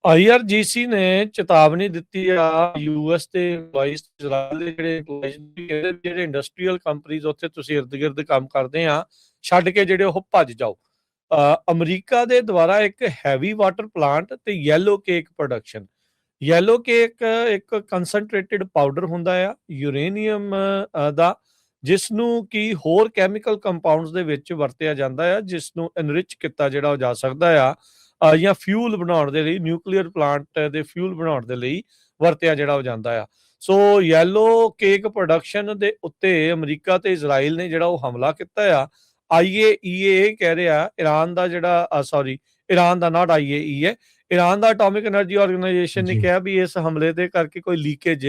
ਆਈਆਰਜੀਸੀ ਨੇ ਚੇਤਾਵਨੀ ਦਿੱਤੀ ਆ ਯੂਐਸ ਤੇ ਵਾਈਸ ਇਜ਼ਰਾਈਲ ਦੇ ਜਿਹੜੇ employees ਨੂੰ, ਕਹਿੰਦੇ ਵੀ ਜਿਹੜੇ ਇੰਡਸਟਰੀਅਲ ਕੰਪਨੀਜ਼ ਉੱਥੇ ਤੁਸੀਂ ਇਰਦ ਗਿਰਦ ਕੰਮ ਕਰਦੇ ਆ, ਛੱਡ ਕੇ ਜਿਹੜੇ ਉਹ ਭੱਜ ਜਾਓ। ਅਮਰੀਕਾ ਦੇ ਦੁਆਰਾ ਇੱਕ ਹੈਵੀ ਵਾਟਰ ਪਲਾਂਟ ਤੇ yellow cake production. Yellow cake ਇੱਕ ਕੰਸਨਟ੍ਰੇਟਿਡ ਪਾਊਡਰ ਹੁੰਦਾ ਆ ਯੂਰੇਨੀਅਮ ਦਾ, ਜਿਸ ਨੂੰ ਕੀ ਹੋਰ ਕੈਮੀਕਲ ਕੰਪਾਊਂਡਸ ਦੇ ਵਿੱਚ ਵਰਤਿਆ ਜਾਂਦਾ ਆ, ਜਿਸ ਨੂੰ ਐਨਰਿਚ ਕੀਤਾ ਜਿਹੜਾ ਉਹ ਜਾ ਸਕਦਾ ਆ ਜਾਂ ਫਿਊਲ ਬਣਾਉਣ ਦੇ ਲਈ, ਨਿਊਕਲੀਅਰ ਪਲਾਂਟ ਦੇ ਫਿਊਲ ਬਣਾਉਣ ਦੇ ਲਈ ਵਰਤਿਆ ਜਿਹੜਾ ਹੋ ਜਾਂਦਾ ਆ। ਸੋ ਯੈਲੋ ਕੇਕ ਪ੍ਰੋਡਕਸ਼ਨ ਦੇ ਉੱਤੇ ਅਮਰੀਕਾ ਤੇ ਇਜ਼ਰਾਈਲ ਨੇ ਜਿਹੜਾ ਉਹ ਹਮਲਾ ਕੀਤਾ ਆ। ਆਈਏਈਏ ਕਹਿ ਰਿਹਾ ਇਰਾਨ ਦਾ ਜਿਹੜਾ ਸੌਰੀ ਇਰਾਨ ਦਾ ਨਾਟ ਆਈਏਈਏ, ਇਰਾਨ ਦਾ ਐਟੋਮਿਕ ਐਨਰਜੀ ਆਰਗੇਨਾਈਜੇਸ਼ਨ ਨੇ ਜੀ ਕਿਹਾ ਵੀ ਇਸ ਹਮਲੇ ਦੇ ਕਰਕੇ ਕੋਈ ਲੀਕੇਜ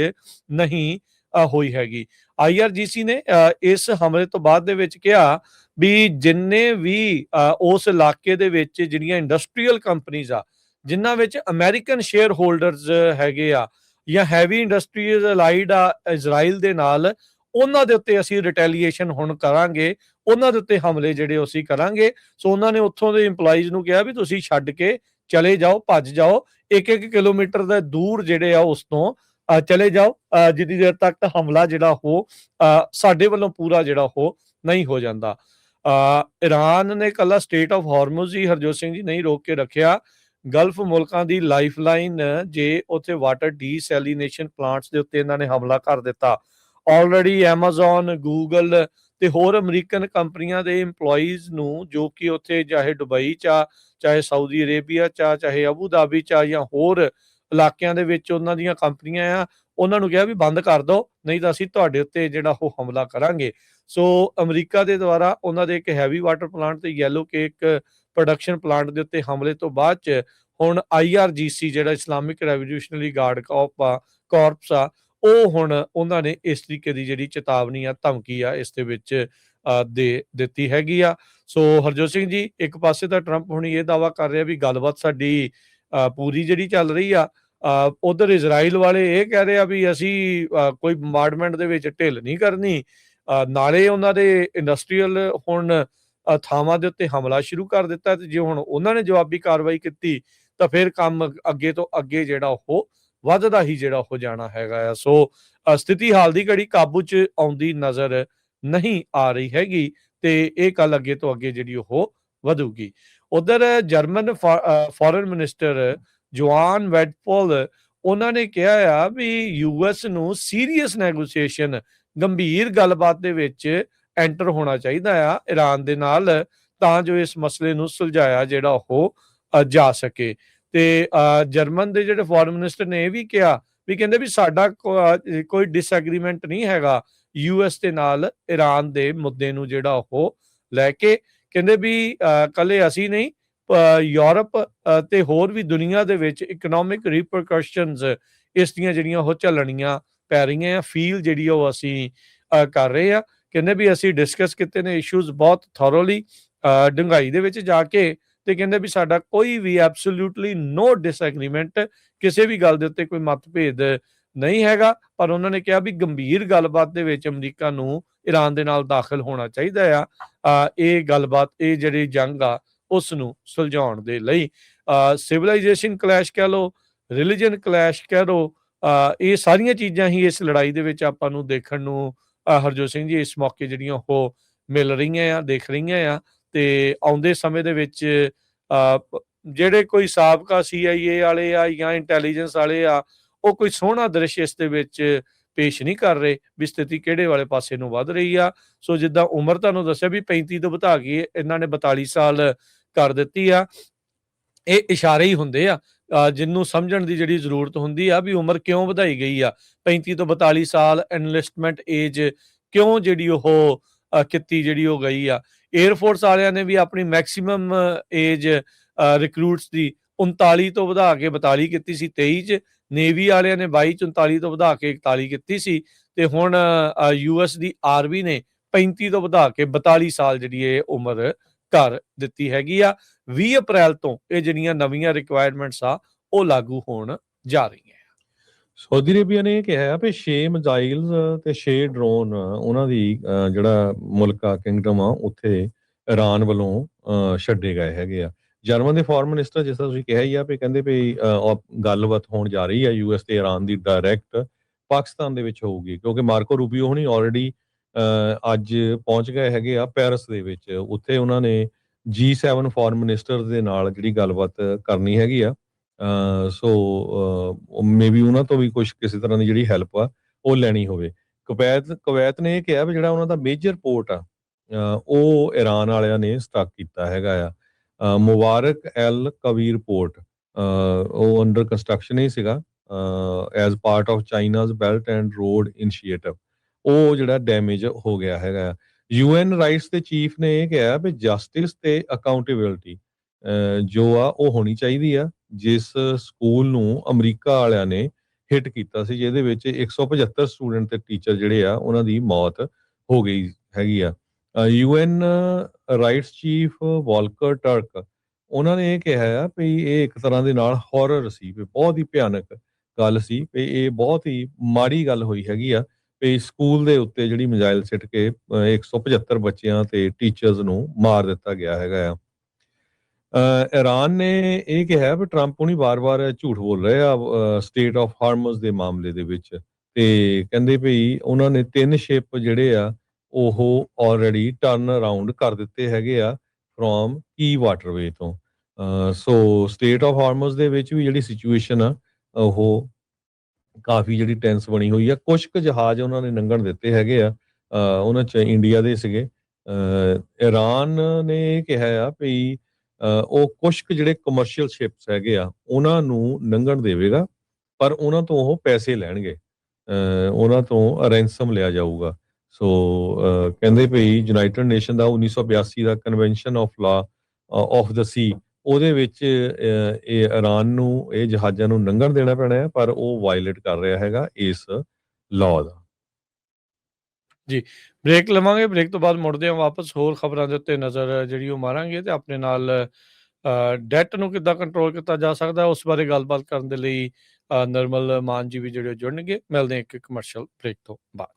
ਨਹੀਂ ਹੋਈ ਹੈਗੀ। ਆਈਆਰਜੀਸੀ ਨੇ ਇਸ ਹਮਲੇ ਤੋਂ ਬਾਅਦ ਦੇ ਵਿੱਚ ਕਿਹਾ ਵੀ ਜਿੰਨੇ ਵੀ ਉਸ ਇਲਾਕੇ ਦੇ ਵਿੱਚ ਜਿਹੜੀਆਂ ਇੰਡਸਟਰੀਅਲ ਕੰਪਨੀਜ਼ ਆ, ਜਿਨ੍ਹਾਂ ਵਿੱਚ ਅਮਰੀਕਨ ਸ਼ੇਅਰ ਹੋਲਡਰਸ ਹੈਗੇ ਆ ਜਾਂ ਹੈਵੀ ਇੰਡਸਟਰੀਜ਼ ਅਲਾਈਡ ਆ ਇਜ਼ਰਾਈਲ ਦੇ ਨਾਲ, ਉਹਨਾਂ ਦੇ ਉੱਤੇ ਅਸੀਂ ਰਿਟੈਲੀਏਸ਼ਨ ਹੁਣ ਕਰਾਂਗੇ, ਉਹਨਾਂ ਦੇ ਉੱਤੇ ਹਮਲੇ ਜਿਹੜੇ ਅਸੀਂ ਕਰਾਂਗੇ। ਸੋ ਉਹਨਾਂ ਨੇ ਉੱਥੋਂ ਦੇ EMPLOYEES ਨੂੰ ਕਿਹਾ ਵੀ ਤੁਸੀਂ ਛੱਡ ਕੇ ਚਲੇ ਜਾਓ, ਭੱਜ ਜਾਓ, 1-1 ਕਿਲੋਮੀਟਰ ਦੇ ਦੂਰ ਜਿਹੜੇ ਆ ਉਸ ਤੋਂ ਚਲੇ ਜਾਓ, ਜਿੰਨੀ ਦੇਰ ਤੱਕ ਹਮਲਾ ਜਿਹੜਾ ਉਹ ਸਾਡੇ ਵੱਲੋਂ ਪੂਰਾ ਜਿਹੜਾ ਉਹ ਨਹੀਂ ਹੋ ਜਾਂਦਾ। ਈਰਾਨ ਨੇ ਕੱਲਾ ਸਟੇਟ ਆਫ ਹਾਰਮੁਜ਼ ਹੀ, ਹਰਜੋਤ ਸਿੰਘ ਜੀ, ਨਹੀਂ ਰੋਕ ਕੇ ਰੱਖਿਆ। ਗਲਫ ਮੁਲਕਾਂ ਦੀ ਲਾਈਫਲਾਈਨ ਜੇ ਉੱਥੇ ਵਾਟਰ ਡੀਸੈਲੀਨੇਸ਼ਨ ਪਲਾਂਟਸ ਦੇ ਉੱਤੇ ਇਹਨਾਂ ਨੇ ਹਮਲਾ ਕਰ ਦਿੱਤਾ। ਆਲਰੇਡੀ ਐਮਾਜ਼ੋਨ, ਗੂਗਲ ਤੇ ਹੋਰ ਅਮਰੀਕਨ ਕੰਪਨੀਆਂ ਦੇ EMPLOYEES ਨੂੰ, ਜੋ ਕਿ ਉੱਥੇ ਚਾਹੇ ਦੁਬਈ ਚ ਆ, ਚਾਹੇ ਸਾਊਦੀ ਅਰੇਬੀਆ ਚ ਆ, ਚਾਹੇ ਅਬੂ ਧਾਬੀ ਚ ਆ, ਜਾਂ ਹੋਰ ਇਲਾਕਿਆਂ ਦੇ ਵਿੱਚ ਉਹਨਾਂ ਦੀਆਂ ਕੰਪਨੀਆਂ ਆ, ਉਹਨਾਂ ਨੂੰ ਕਿਹਾ ਵੀ ਬੰਦ ਕਰ ਦਿਓ, ਨਹੀਂ ਤਾਂ ਅਸੀਂ ਤੁਹਾਡੇ ਉੱਤੇ ਜਿਹੜਾ ਉਹ ਹਮਲਾ ਕਰਾਂਗੇ। ਸੋ ਅਮਰੀਕਾ ਦੇ ਦੁਆਰਾ ਉਹਨਾਂ ਦੇ ਇੱਕ ਹੈਵੀ ਵਾਟਰ ਪਲਾਂਟ ਤੇ ਯੈਲੋ ਕੇਕ ਪ੍ਰੋਡਕਸ਼ਨ ਪਲਾਂਟ ਦੇ ਉੱਤੇ ਹਮਲੇ ਤੋਂ ਬਾਅਦ ਚ ਹੁਣ ਆਈਆਰਜੀਸੀ ਜਿਹੜਾ ਇਸਲਾਮਿਕ ਰੈਵੋਲੂਸ਼ਨਰੀ ਗਾਰਡ ਕਾਰਪਸ ਆ, ਉਹ ਹੁਣ ਉਹਨਾਂ ਨੇ ਇਸ ਤਰੀਕੇ ਦੀ ਜਿਹੜੀ ਚੇਤਾਵਨੀ ਆ, ਧਮਕੀ ਆ, ਇਸ ਦੇ ਵਿੱਚ ਦੇ ਦਿੱਤੀ ਹੈਗੀ ਆ। ਸੋ ਹਰਜੋਤ ਸਿੰਘ ਜੀ, ਇੱਕ ਪਾਸੇ ਤਾਂ ਟਰੰਪ ਹੁਣ ਇਹ ਦਾਵਾ ਕਰ ਰਿਹਾ ਵੀ ਗੱਲਬਾਤ ਸਾਡੀ ਪੂਰੀ ਜਿਹੜੀ ਚੱਲ ਰਹੀ ਆ, ਉਧਰ ਇਜ਼ਰਾਈਲ ਵਾਲੇ ਇਹ ਕਹਿ ਰਹੇ ਆ ਵੀ ਅਸੀਂ ਕੋਈ ਬੰਬਾਰਡਮੈਂਟ ਦੇ ਵਿੱਚ ਢਿੱਲ ਨਹੀਂ ਕਰਨੀ। ਨਾਲੇ ਉਹਨਾਂ ਦੇ ਇੰਡਸਟਰੀਅਲ ਹੁਣ ਥਾਵਾਂ ਦੇ ਉੱਤੇ ਹਮਲਾ ਸ਼ੁਰੂ ਕਰ ਦਿੱਤਾ, ਤੇ ਜੇ ਹੁਣ ਉਹਨਾਂ ਨੇ ਜਵਾਬੀ ਕਾਰਵਾਈ ਕੀਤੀ ਤਾਂ ਫਿਰ ਕੰਮ ਅੱਗੇ ਤੋਂ ਅੱਗੇ ਜਿਹੜਾ ਉਹ ਵੱਧਦਾ ਹੀ ਜਿਹੜਾ ਹੋ ਜਾਣਾ ਹੈਗਾ ਆ। ਸੋ ਸਥਿਤੀ ਹਾਲ ਦੀ ਘੜੀ ਕਾਬੂ 'ਚ ਆਉਂਦੀ ਨਜ਼ਰ ਨਹੀਂ ਆ ਰਹੀ ਹੈਗੀ, ਤੇ ਇਹ ਕੱਲ ਅੱਗੇ ਤੋਂ ਅੱਗੇ ਜਿਹੜੀ ਉਹ ਵਧੂਗੀ। ਉਧਰ ਜਰਮਨ ਫੋਰਨ ਮਿਨਿਸਟਰ ਜੋਆਨ ਵੈਡਪੋਲ, ਉਹਨਾਂ ਨੇ ਕਿਹਾ ਆ ਵੀ ਯੂਐਸ ਨੂੰ ਸੀਰੀਅਸ ਨੈਗੋਸੀਏਸ਼ਨ, ਗੰਭੀਰ ਗੱਲਬਾਤ ਦੇ ਵਿੱਚ ਐਂਟਰ ਹੋਣਾ ਚਾਹੀਦਾ ਆ ਇਰਾਨ ਦੇ ਨਾਲ, ਤਾਂ ਜੋ ਇਸ ਮਸਲੇ ਨੂੰ ਸੁਲਝਾਇਆ ਜਿਹੜਾ ਉਹ ਜਾ ਸਕੇ। ਤੇ ਜਰਮਨ ਦੇ ਜਿਹੜੇ ਫੋਰਨ ਮਿਨਿਸਟਰ ਨੇ ਇਹ ਵੀ ਕਿਹਾ ਵੀ, ਕਹਿੰਦੇ ਵੀ ਸਾਡਾ ਕੋਈ ਡਿਸਐਗਰੀਮੈਂਟ ਨਹੀਂ ਹੈਗਾ ਯੂਐਸ ਦੇ ਨਾਲ ਇਰਾਨ ਦੇ ਮੁੱਦੇ ਨੂੰ ਜਿਹੜਾ ਉਹ ਲੈ ਕੇ। ਕਹਿੰਦੇ ਵੀ ਕੱਲੇ ਅਸੀਂ ਨਹੀਂ, ਯੂਰਪ ਤੇ ਹੋਰ ਵੀ ਦੁਨੀਆ ਦੇ ਵਿੱਚ ਇਕਨੋਮਿਕ ਰਿਪਰਕਸ਼ਨਸ ਇਸ ਦੀਆਂ ਜਿਹੜੀਆਂ ਉਹ ਝੱਲਣੀਆਂ ਪੈ ਰਹੀਆਂ ਆ, ਫੀਲ ਜਿਹੜੀ ਉਹ ਅਸੀਂ ਕਰ ਰਹੇ ਆ। ਕਹਿੰਦੇ ਵੀ ਅਸੀਂ ਡਿਸਕਸ ਕੀਤੇ ਨੇ ਇਸ਼ੂਜ਼ ਬਹੁਤ ਥੋਰੋਲੀ, ਡੂੰਘਾਈ ਦੇ ਵਿੱਚ ਜਾ ਕੇ, ਤੇ ਕਹਿੰਦੇ ਵੀ ਸਾਡਾ ਕੋਈ ਵੀ ਐਬਸੋਲੂਟਲੀ ਨੋ ਡਿਸਐਗਰੀਮੈਂਟ, ਕਿਸੇ ਵੀ ਗੱਲ ਦੇ ਉੱਤੇ ਕੋਈ ਮਤਭੇਦ ਨਹੀਂ ਹੈਗਾ। ਪਰ ਉਹਨਾਂ ਨੇ ਕਿਹਾ ਵੀ ਗੰਭੀਰ ਗੱਲਬਾਤ ਦੇ ਵਿੱਚ ਅਮਰੀਕਾ ਨੂੰ ਇਰਾਨ ਦੇ ਨਾਲ ਦਾਖਲ ਹੋਣਾ ਚਾਹੀਦਾ ਆ, ਇਹ ਗੱਲਬਾਤ, ਇਹ ਜਿਹੜੀ ਜੰਗ ਆ ਉਸ ਨੂੰ ਸੁਲਝਾਉਣ ਦੇ ਲਈ। ਸਿਵਲਾਈਜੇਸ਼ਨ ਕਲੈਸ਼ ਕਹਿ ਲਓ, ਰਿਲੀਜਨ ਕਲੈਸ਼ ਕਹਿ ਲਓ, ਇਹ ਸਾਰੀਆਂ ਚੀਜ਼ਾਂ ਹੀ ਇਸ ਲੜਾਈ ਦੇ ਵਿੱਚ ਆਪਾਂ ਨੂੰ ਦੇਖਣ ਨੂੰ, ਹਰਜੋਤ ਸਿੰਘ ਜੀ, ਇਸ ਮੌਕੇ ਜਿਹੜੀਆਂ ਉਹ ਮਿਲ ਰਹੀਆਂ ਆ, ਦੇਖ ਰਹੀਆਂ ਆ। ਤੇ ਆਉਂਦੇ ਸਮੇਂ ਦੇ ਵਿੱਚ ਜਿਹੜੇ ਕੋਈ ਸਾਬਕਾ CIA ਵਾਲੇ ਆ ਜਾਂ ਇੰਟੈਲੀਜੈਂਸ ਵਾਲੇ ਆ, ਉਹ ਕੋਈ ਸੋਹਣਾ ਦ੍ਰਿਸ਼ ਇਸ ਦੇ ਵਿੱਚ ਪੇਸ਼ ਨਹੀਂ ਕਰ ਰਹੇ ਵੀ ਸਥਿਤੀ ਕਿਹੜੇ ਵਾਲੇ ਪਾਸੇ ਨੂੰ ਵੱਧ ਰਹੀ ਆ। ਸੋ ਜਿੱਦਾਂ ਉਮਰ ਤੁਹਾਨੂੰ ਦੱਸਿਆ ਵੀ 35 ਤੋਂ ਵਧਾ ਕੇ ਇਹਨਾਂ ਨੇ 42 ਸਾਲ ਕਰ ਦਿੱਤੀ ਆ, ਇਹ ਇਸ਼ਾਰੇ ਹੀ ਹੁੰਦੇ ਆ, ਜਿਹਨੂੰ ਸਮਝਣ ਦੀ ਜਿਹੜੀ ਜ਼ਰੂਰਤ ਹੁੰਦੀ ਆ ਵੀ ਉਮਰ ਕਿਉਂ ਵਧਾਈ ਗਈ ਆ। 35 ਤੋਂ 42 ਸਾਲ ਐਨਲਿਸਟਮੈਂਟ ਏਜ ਕਿਉਂ ਜਿਹੜੀ ਉਹ ਕੀਤੀ ਜਿਹੜੀ ਉਹ ਗਈ ਆ। ਏਅਰਫੋਰਸ ਵਾਲਿਆਂ ਨੇ ਵੀ ਆਪਣੀ ਮੈਕਸਿਮਮ ਏਜ ਰਿਕਰੂਟਸ ਦੀ 39 ਤੋਂ ਵਧਾ ਕੇ 42 ਕੀਤੀ ਸੀ 23 ਚ, ਨੇਵੀ ਵਾਲਿਆਂ ਨੇ 22 ਚ 39 ਤੋਂ ਵਧਾ ਕੇ 41 ਕੀਤੀ ਸੀ, ਤੇ ਹੁਣ US ਦੀ ਆਰਮੀ ਨੇ 35 ਤੋਂ ਵਧਾ ਕੇ 42 ਸਾਲ ਜਿਹੜੀ ਇਹ ਉਮਰ ਕਰ ਦਿੱਤੀ ਹੈਗੀ ਆ। 20 ਅਪ੍ਰੈਲ ਤੋਂ ਇਹ ਜਿਹੜੀਆਂ ਨਵੀਆਂ ਰਿਕੁਆਇਰਮੈਂਟਸ ਆ ਉਹ ਲਾਗੂ ਹੋਣ ਜਾ ਰਹੀਆਂ। ਸਾਊਦੀ ਅਰੇਬੀਆ ਨੇ ਇਹ ਕਿਹਾ ਆ ਵੀ 6 ਮਿਜ਼ਾਈਲਸ ਤੇ 6 ਡਰੋਨ ਉਹਨਾਂ ਦੀ ਜਿਹੜਾ ਮੁਲਕ ਆ, ਕਿੰਗਡਮ ਆ, ਉੱਥੇ ਇਰਾਨ ਵੱਲੋਂ ਛੱਡੇ ਗਏ ਹੈਗੇ ਆ। ਜਰਮਨ ਦੇ ਫੋਰਨ ਮਿਨਿਸਟਰ ਜਿਸ ਤਰ੍ਹਾਂ ਤੁਸੀਂ ਕਿਹਾ ਹੀ ਆ ਵੀ ਕਹਿੰਦੇ ਵੀ ਗੱਲਬਾਤ ਹੋਣ ਜਾ ਰਹੀ ਹੈ ਯੂਐਸ ਤੇ ਇਰਾਨ ਦੀ ਡਾਇਰੈਕਟ ਪਾਕਿਸਤਾਨ ਦੇ ਵਿੱਚ ਹੋਊਗੀ, ਕਿਉਂਕਿ ਮਾਰਕੋ ਰੂਬੀਓ ਹੁਣੀ ਆਲਰੇਡੀ ਅੱਜ ਪਹੁੰਚ ਗਏ ਹੈਗੇ ਆ ਪੈਰਿਸ ਦੇ ਵਿੱਚ। ਉੱਥੇ ਉਹਨਾਂ ਨੇ G7 ਫੋਰਨ ਮਿਨਿਸਟਰ ਦੇ ਨਾਲ ਜਿਹੜੀ ਗੱਲਬਾਤ ਕਰਨੀ ਹੈਗੀ ਆ। ਸੋ ਮੇਬੀ ਉਹਨਾਂ ਤੋਂ ਵੀ ਕੁਝ ਕਿਸੇ ਤਰ੍ਹਾਂ ਦੀ ਜਿਹੜੀ ਹੈਲਪ ਆ ਉਹ ਲੈਣੀ ਹੋਵੇ। ਕੁਵੈਤ ਨੇ ਇਹ ਕਿਹਾ ਵੀ ਜਿਹੜਾ ਉਹਨਾਂ ਦਾ ਮੇਜਰ ਪੋਰਟ ਆ ਉਹ ਇਰਾਨ ਵਾਲਿਆਂ ਨੇ ਸਟਕ ਕੀਤਾ ਹੈਗਾ ਆ। ਮੁਬਾਰਕ ਐਲ ਕਬੀਰ ਪੋਰਟ ਉਹ ਅੰਡਰ ਕੰਸਟਰਕਸ਼ਨ ਹੀ ਸੀਗਾ as part of China's belt and road initiative. ਉਹ ਜਿਹੜਾ ਡੈਮੇਜ ਹੋ ਗਿਆ ਹੈਗਾ। UN ਰਾਈਟਸ ਦੇ ਚੀਫ ਨੇ ਇਹ ਕਿਹਾ ਵੀ ਜਸਟਿਸ ਤੇ ਅਕਾਊਂਟੇਬਿਲਟੀ ਜੋ ਆ ਉਹ ਹੋਣੀ ਚਾਹੀਦੀ ਆ। ਜਿਸ ਸਕੂਲ ਨੂੰ ਅਮਰੀਕਾ ਵਾਲਿਆਂ ਨੇ ਹਿੱਟ ਕੀਤਾ ਸੀ, ਜਿਹਦੇ ਵਿੱਚ 175 ਸਟੂਡੈਂਟ ਤੇ ਟੀਚਰ ਜਿਹੜੇ ਆ ਉਹਨਾਂ ਦੀ ਮੌਤ ਹੋ ਗਈ ਹੈਗੀ ਆ। UN ਰਾਈਟਸ ਚੀਫ ਵਾਲਕਰ ਟਰਕ ਉਹਨਾਂ ਨੇ ਇਹ ਕਿਹਾ ਆ ਵੀ ਇਹ ਇੱਕ ਤਰ੍ਹਾਂ ਦੇ ਨਾਲ ਹੌਰਰ ਸੀ, ਵੀ ਬਹੁਤ ਹੀ ਭਿਆਨਕ ਗੱਲ ਸੀ, ਵੀ ਇਹ ਬਹੁਤ ਹੀ ਮਾੜੀ ਗੱਲ ਹੋਈ ਹੈਗੀ ਆ ਵੀ ਸਕੂਲ ਦੇ ਉੱਤੇ ਜਿਹੜੀ ਮਿਜ਼ਾਈਲ ਸਿੱਟ ਕੇ 175 ਬੱਚਿਆਂ ਤੇ ਟੀਚਰਸ ਨੂੰ ਮਾਰ ਦਿੱਤਾ ਗਿਆ ਹੈਗਾ ਆ। ਇਰਾਨ ਨੇ ਇਹ ਕਿਹਾ ਵੀ ਟਰੰਪ ਹੁਣੀ ਵਾਰ-ਵਾਰ ਝੂਠ ਬੋਲ ਰਹੇ ਆ ਸਟੇਟ ਆਫ ਹਾਰਮਜ਼ ਦੇ ਮਾਮਲੇ ਦੇ ਵਿੱਚ, ਤੇ ਕਹਿੰਦੇ ਵੀ ਉਹਨਾਂ ਨੇ 3 ਸ਼ਿਪ ਜਿਹੜੇ ਆ ਉਹ ਆਲਰੇਡੀ ਟਰਨ ਅਰਾਊਂਡ ਕਰ ਦਿੱਤੇ ਹੈਗੇ ਆ ਫਰੋਮ ਕੀ ਵਾਟਰਵੇ ਤੋਂ। ਸੋ ਸਟੇਟ ਆਫ ਹਾਰਮਜ਼ ਦੇ ਵਿੱਚ ਵੀ ਜਿਹੜੀ ਸਿਚੁਏਸ਼ਨ ਆ ਉਹ ਕਾਫੀ ਜਿਹੜੀ ਟੈਂਸ ਬਣੀ ਹੋਈ ਆ। ਕੁਝ ਕੁ ਜਹਾਜ਼ ਉਹਨਾਂ ਨੇ ਲੰਘਣ ਦਿੱਤੇ ਹੈਗੇ ਆ, ਉਹਨਾਂ 'ਚ ਇੰਡੀਆ ਦੇ ਸੀਗੇ। ਇਰਾਨ ਨੇ ਇਹ ਕਿਹਾ ਆ ਵੀ ਉਹ ਕੁਝ ਕੁ ਜਿਹੜੇ ਕਮਰਸ਼ੀਅਲ ਸ਼ਿਪਸ ਹੈਗੇ ਆ ਉਹਨਾਂ ਨੂੰ ਲੰਘਣ ਦੇਵੇਗਾ, ਪਰ ਉਹਨਾਂ ਤੋਂ ਉਹ ਪੈਸੇ ਲੈਣਗੇ, ਉਹਨਾਂ ਤੋਂ ਰੈਂਸਮ ਲਿਆ ਜਾਊਗਾ। ਸੋ ਕਹਿੰਦੇ ਵੀ ਯੂਨਾਈਟਿਡ ਨੇਸ਼ਨ ਦਾ 1982 ਦਾ convention of law of the sea ਉਹਦੇ ਵਿੱਚ ਇਹ ਇਰਾਨ ਨੂੰ ਇਹ ਜਹਾਜ਼ਾਂ ਨੂੰ ਲੰਘਣ ਦੇਣਾ ਪੈਣਾ ਹੈ, ਪਰ ਉਹ ਵਾਇਲੇਟ ਕਰ ਰਿਹਾ ਹੈਗਾ ਇਸ ਲਾਅ ਦਾ। ਜੀ, ਬ੍ਰੇਕ ਲਵਾਂਗੇ। ਬ੍ਰੇਕ ਤੋਂ ਬਾਅਦ ਮੁੜਦੇ ਹਾਂ ਵਾਪਸ, ਹੋਰ ਖਬਰਾਂ ਦੇ ਉੱਤੇ ਨਜ਼ਰ ਜਿਹੜੀ ਉਹ ਮਾਰਾਂਗੇ ਤੇ ਆਪਣੇ ਨਾਲ ਡੈਟ ਨੂੰ ਕਿੱਦਾਂ ਕੰਟਰੋਲ ਕੀਤਾ ਜਾ ਸਕਦਾ ਉਸ ਬਾਰੇ ਗੱਲਬਾਤ ਕਰਨ ਦੇ ਲਈ ਨਿਰਮਲ ਮਾਨ ਜੀ ਵੀ ਜਿਹੜੇ ਜੁੜਨਗੇ। ਮਿਲਦੇ ਹਾਂ ਇੱਕ ਕਮਰਸ਼ੀਅਲ ਬ੍ਰੇਕ ਤੋਂ ਬਾਅਦ।